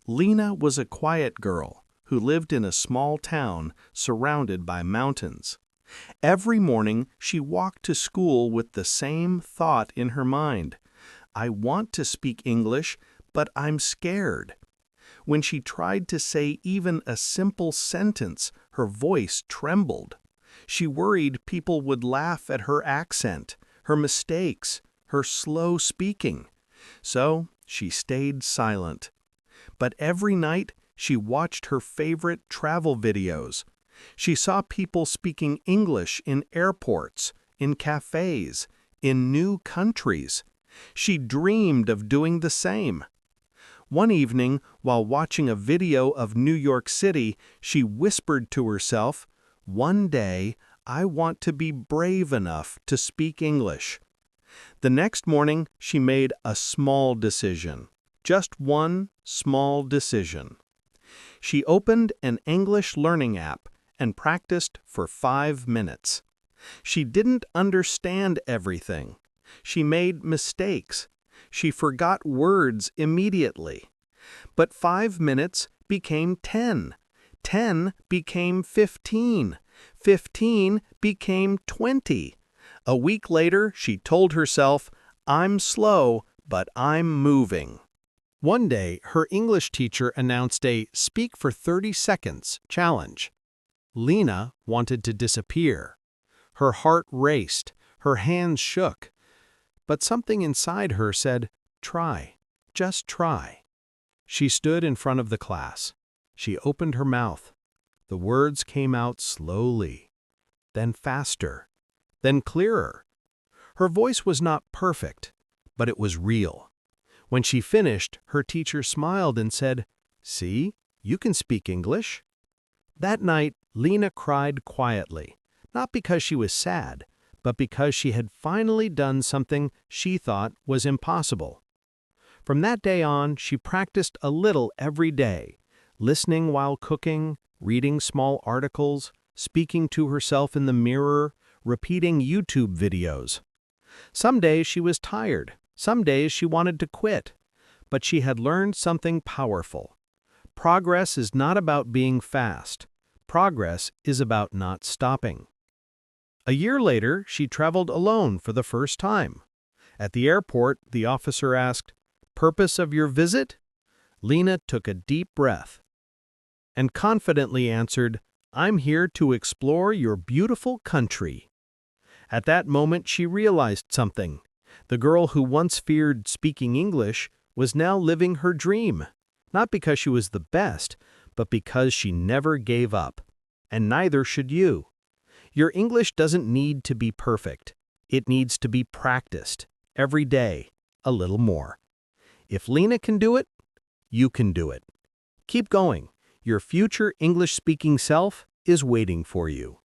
Lina was a quiet girl who lived in a small town surrounded by mountains. Every morning she walked to school with the same thought in her mind. I want to speak English, but I'm scared. When she tried to say even a simple sentence, her voice trembled. She worried people would laugh at her accent, her mistakes, her slow speaking. So she stayed silent. But every night she watched her favorite travel videos. She saw people speaking English in airports, in cafes, in new countries. She dreamed of doing the same. One evening, while watching a video of New York City, she whispered to herself, "One day, I want to be brave enough to speak English." The next morning, she made a small decision. Just one small decision. She opened an English learning app and practiced for 5 minutes. She didn't understand everything. She made mistakes. She forgot words immediately. But 5 minutes became 10. 10 became 15. 15 became 20. A week later, she told herself, "I'm slow, but I'm moving." One day, her English teacher announced a "Speak for 30 seconds" challenge. Lina wanted to disappear. Her heart raced, her hands shook. But something inside her said, "Try, just try." She stood in front of the class. She opened her mouth. The words came out slowly, then faster, then clearer. Her voice was not perfect, but it was real. When she finished, her teacher smiled and said, "See, you can speak English." That night, Lina cried quietly, not because she was sad, but because she had finally done something she thought was impossible. From that day on, she practiced a little every day, listening while cooking, reading small articles, speaking to herself in the mirror, repeating YouTube videos. Some days she was tired, some days she wanted to quit, but she had learned something powerful. Progress is not about being fast. Progress is about not stopping. A year later, she traveled alone for the first time. At the airport, the officer asked, "Purpose of your visit?" Lina took a deep breath and confidently answered, "I'm here to explore your beautiful country." At that moment, she realized something. The girl who once feared speaking English was now living her dream, not because she was the best, but because she never gave up. And neither should you. Your English doesn't need to be perfect. It needs to be practiced, every day, a little more. If Lina can do it, you can do it. Keep going. Your future English-speaking self is waiting for you.